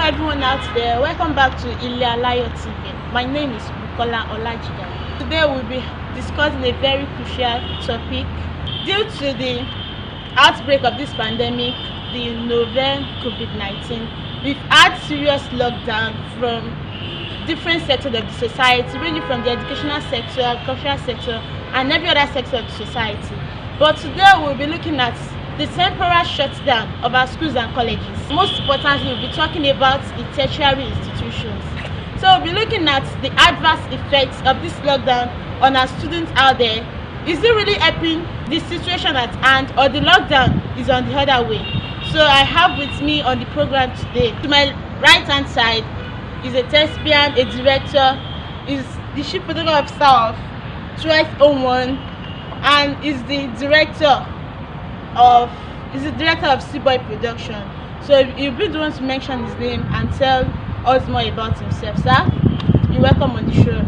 everyone out there. Welcome back to Ile-Alayo TV. My name is Olajiga. Today we'll be discussing a very crucial topic. Due to the outbreak of this pandemic, the novel Covid19, we've had serious lockdown from different sectors of the society, ranging from the educational sector, cultural sector, and every other sector of the society. But today we'll be looking at the temporary shutdown of our schools and colleges. Most importantly, we'll be talking about the tertiary institutions. So we'll be looking at the adverse effects of this lockdown on our students out there. Is it really helping the situation at hand, or the lockdown is on the other way? So I have with me on the program today, to my right hand side, is a thespian, a director, is the chief photography officer of 1201, and is the director of Seaboy Production. So you'll be the one to mention his name and tell us more about himself. Sir, you're welcome on the show.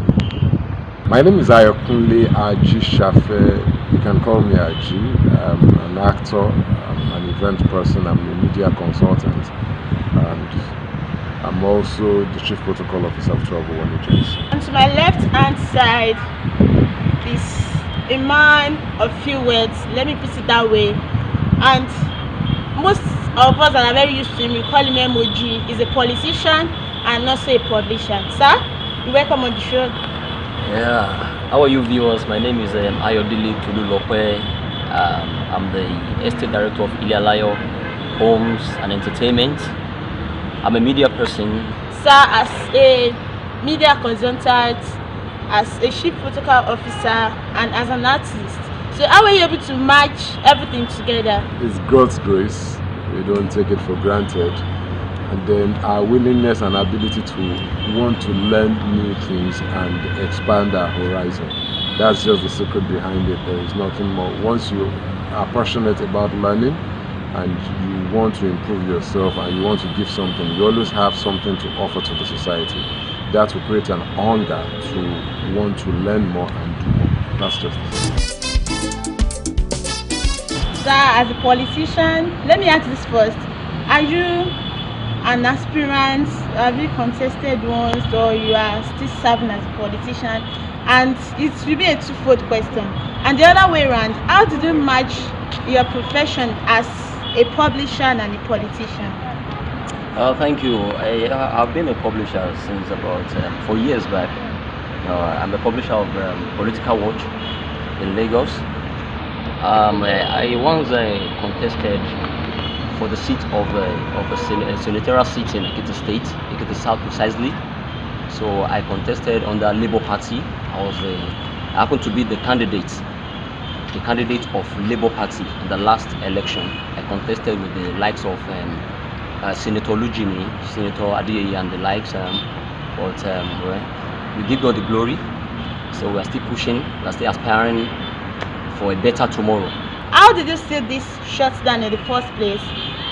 My name is Ayokunle Aji Shafe. You can call me Aji. I'm an actor, I'm an event person, I'm a media consultant, and I'm also the chief protocol officer of 1201 agency. And to my left hand side is a man of few words, let me put it that way, and most of us that are very used to him, we call him MOG. He's a politician and also a publisher. Sir, you're welcome on the show. Yeah, how are you viewers? My name is Ayodele Tululope. I'm the estate director of Ile-Alayo Homes and Entertainment. I'm a media person. Sir, as a media consultant, as a chief protocol officer, and as an artist, so how are you able to match everything together? It's God's grace. We don't take it for granted. And then our willingness and ability to want to learn new things and expand our horizon. That's just the secret behind it. There is nothing more. Once you are passionate about learning and you want to improve yourself and you want to give something, you always have something to offer to the society. That will create an hunger to want to learn more and do more. That's just it. Sir, as a politician, let me ask this first. Are you an aspirant? Have you contested once, or you are still serving as a politician? And it will be a twofold question. And the other way around, how did you match your profession as a publisher and a politician? Thank you. I've been a publisher since about 4 years back. I'm a publisher of Political Watch in Lagos. I once contested for the seat of a senatorial seat in Ekiti State, Ekiti South precisely. So I contested on the Labour Party. I happened to be the candidate of Labour Party in the last election. I contested with the likes of Senator Lujimi, Senator Adeyeye, and the likes. But we give God the glory. So we are still pushing, we are still aspiring for a better tomorrow. How did you see this shutdown in the first place?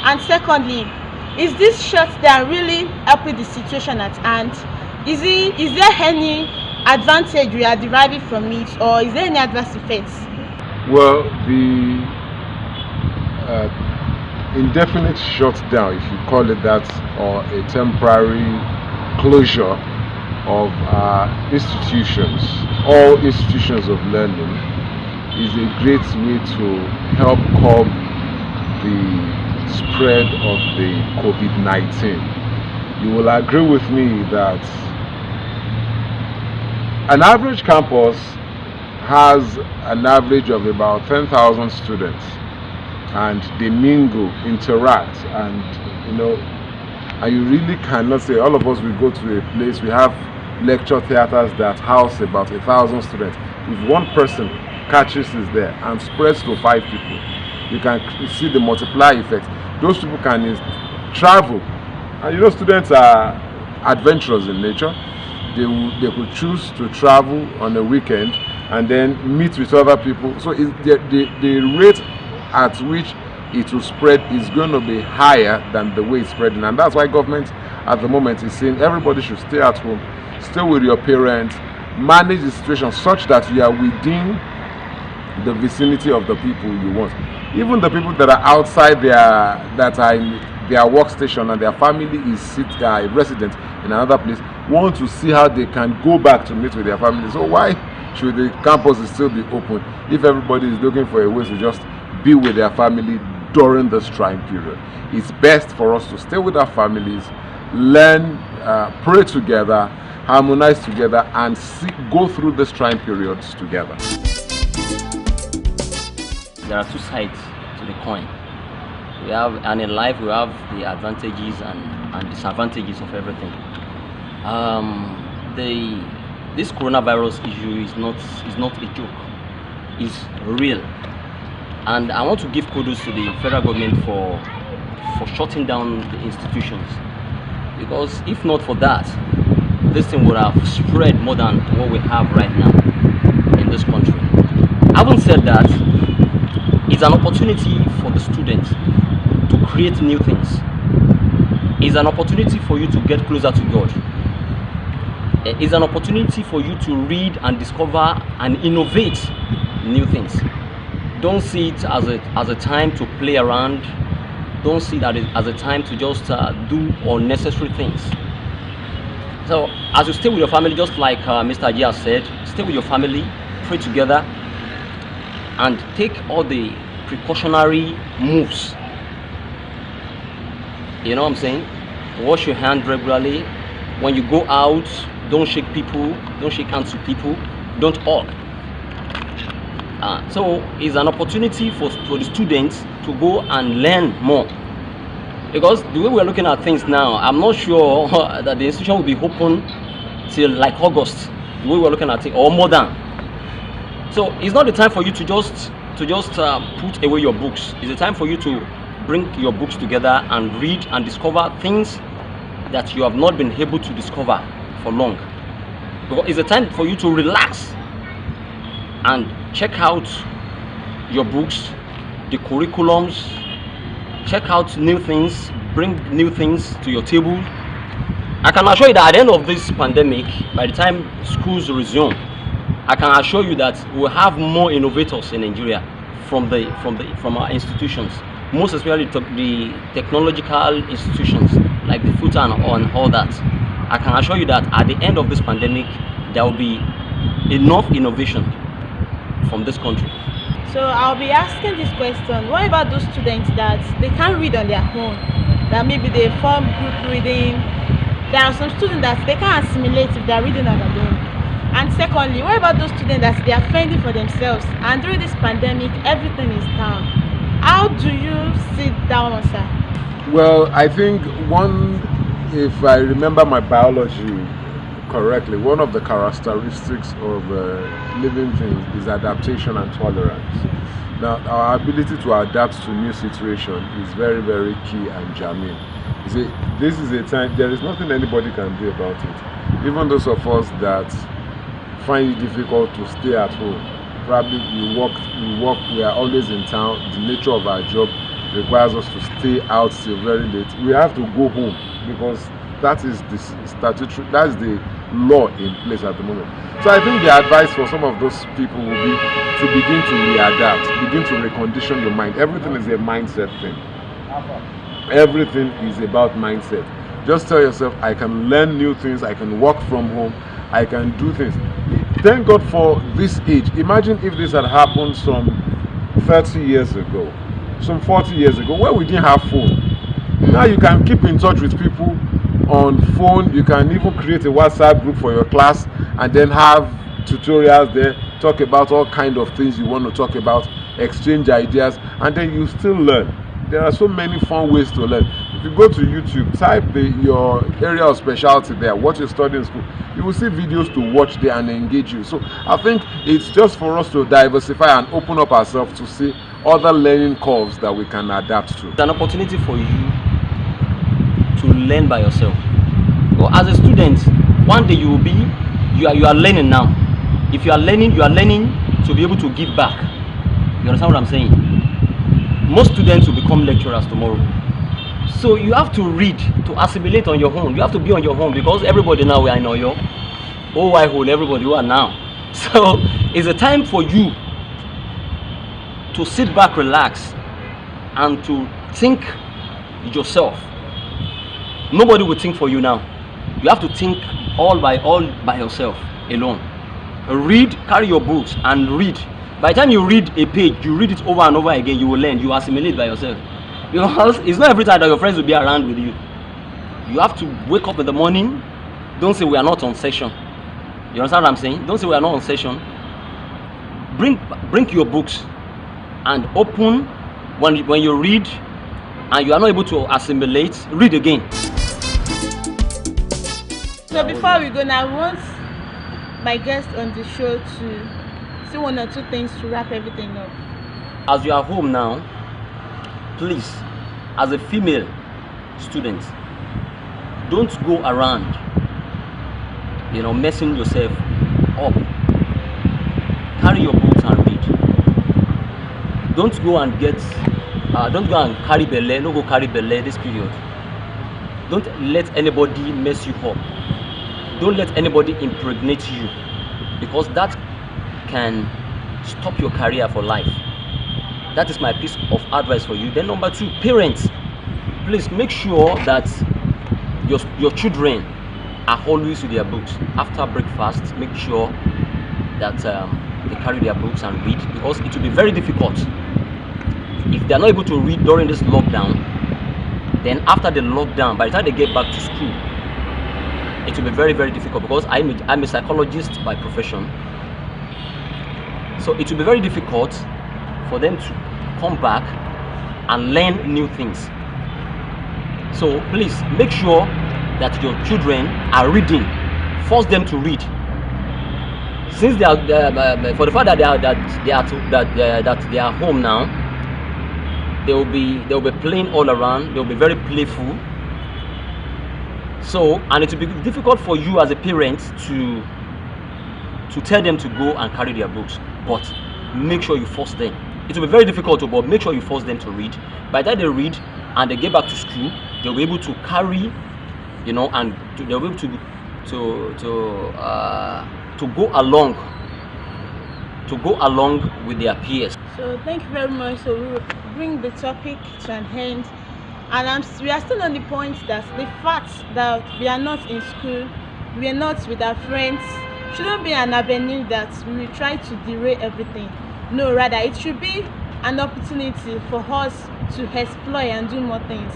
And secondly, is this shutdown really helping the situation at hand? Is there any advantage we are deriving from it, or is there any adverse effects? Well, the indefinite shutdown, if you call it that, or a temporary closure of institutions, all institutions of learning, is a great way to help curb the spread of the COVID-19. You will agree with me that an average campus has an average of about 10,000 students, and they mingle, interact, and and you really cannot say all of us will go to a place. We have lecture theaters that house about 1,000 students. If one person catches is there and spreads to 5 people, you can see the multiply effect. Those people can travel, and students are adventurous in nature. They could choose to travel on a weekend and then meet with other people. So the rate at which it will spread is going to be higher than the way it's spreading, and that's why government at the moment is saying everybody should stay at home, stay with your parents, manage the situation such that you are within the vicinity of the people you want. Even the people that are outside that are in their workstation and their family is resident in another place want to see how they can go back to meet with their family. So why should the campus still be open if everybody is looking for a way to just be with their family during this trying period? It's best for us to stay with our families, learn, pray together, harmonize together, and go through these trying periods together. There are two sides to the coin. And in life we have the advantages and disadvantages of everything. This coronavirus issue is not a joke. It's real. And I want to give kudos to the federal government for shutting down the institutions. Because if not for that, this thing would have spread more than what we have right now in this country. Having said that, it's an opportunity for the students to create new things. It's an opportunity for you to get closer to God. It's an opportunity for you to read and discover and innovate new things. Don't see it as a time to play around. Don't see that as a time to just do unnecessary things. So as you stay with your family, just like Mr. Ajia said, stay with your family, pray together, and take all the precautionary moves. You know what I'm saying? Wash your hand regularly. When you go out, don't shake people, don't shake hands with people, don't hug. So it's an opportunity for the students to go and learn more. Because the way we're looking at things now, I'm not sure that the institution will be open till like August, the way we're looking at it, or more than. So it's not the time for you to just put away your books. It's the time for you to bring your books together and read and discover things that you have not been able to discover for long. Because it's a time for you to relax and check out your books, the curriculums, check out new things, bring new things to your table. I can assure you that at the end of this pandemic, by the time schools resume, I can assure you that we'll have more innovators in Nigeria from our institutions, most especially the technological institutions like the FUTA and all that. I can assure you that at the end of this pandemic, there will be enough innovation from this country. So I'll be asking this question: what about those students that they can't read on their own? That maybe they form group reading. There are some students that they can't assimilate if they're reading on their own. And secondly, what about those students that they are fending for themselves? And during this pandemic, everything is down. How do you sit down, sir? Well, I think if I remember my biology correctly, one of the characteristics of living things is adaptation and tolerance. Now, our ability to adapt to new situations is very, very key and germane. You see, this is a time, there is nothing anybody can do about it. Even those of us that find it difficult to stay at home, probably we are always in town. The nature of our job requires us to stay out till very late. We have to go home because that is the statutory, that's the law in place at the moment. So I think the advice for some of those people will be to begin to readapt, begin to recondition your mind. Everything is a mindset thing. Everything is about mindset. Just tell yourself, I can learn new things, I can work from home, I can do things. Thank God for this age. Imagine if this had happened some 30 years ago, some 40 years ago, where we didn't have phone. Now you can keep in touch with people on phone. You can even create a WhatsApp group for your class and then have tutorials there, talk about all kind of things you want to talk about, exchange ideas, and then you still learn. There are so many fun ways to learn. If you go to YouTube, type your area of specialty there, what you study in school, you will see videos to watch there and engage you. So I think it's just for us to diversify and open up ourselves to see other learning curves that we can adapt to. It's an opportunity for you to learn by yourself. So as a student, one day you are learning now. If you are learning to be able to give back. You understand what I'm saying? Most students will become lecturers tomorrow. So you have to read, to assimilate on your own. You have to be on your own because everybody now we are in Oyo. Oh, I hold everybody who are now. So it's a time for you to sit back, relax, and to think yourself. Nobody will think for you now. You have to think all by yourself, alone. Read, carry your books and read. By the time you read a page, you read it over and over again, you will learn, you assimilate by yourself. Because it's not every time that your friends will be around with you. You have to wake up in the morning. Don't say we are not on session. You understand what I'm saying? Don't say we are not on session. Bring your books and open. When you read and you are not able to assimilate, read again. So before we go now, I want my guest on the show to say one or two things to wrap everything up. As you are home now, please, as a female student, don't go around, messing yourself up. Carry your books and read. Don't go and carry belle. Don't go carry belle this period. Don't let anybody mess you up. Don't let anybody impregnate you, because that can stop your career for life. That is my piece of advice for you. Then number 2, parents, please make sure that your children are always with their books. After breakfast, make sure that they carry their books and read, because it will be very difficult if they are not able to read during this lockdown. Then after the lockdown, by the time they get back to school, it will be very, very difficult, because I'm a psychologist by profession. So it will be very difficult for them to come back and learn new things. So please make sure that your children are reading. Force them to read. Since they are for the fact that they are home now, they will be playing all around. They will be very playful. So, and it will be difficult for you as a parent to tell them to go and carry their books, but make sure you force them. It will be very difficult, but make sure you force them to read. By the time they read and they get back to school, they'll be able to carry, and they'll be able to go along with their peers. So thank you very much. So we will bring the topic to an end, and we are still on the point that the fact that we are not in school, we are not with our friends, shouldn't be an avenue that we will try to derail everything. No, rather it should be an opportunity for us to explore and do more things.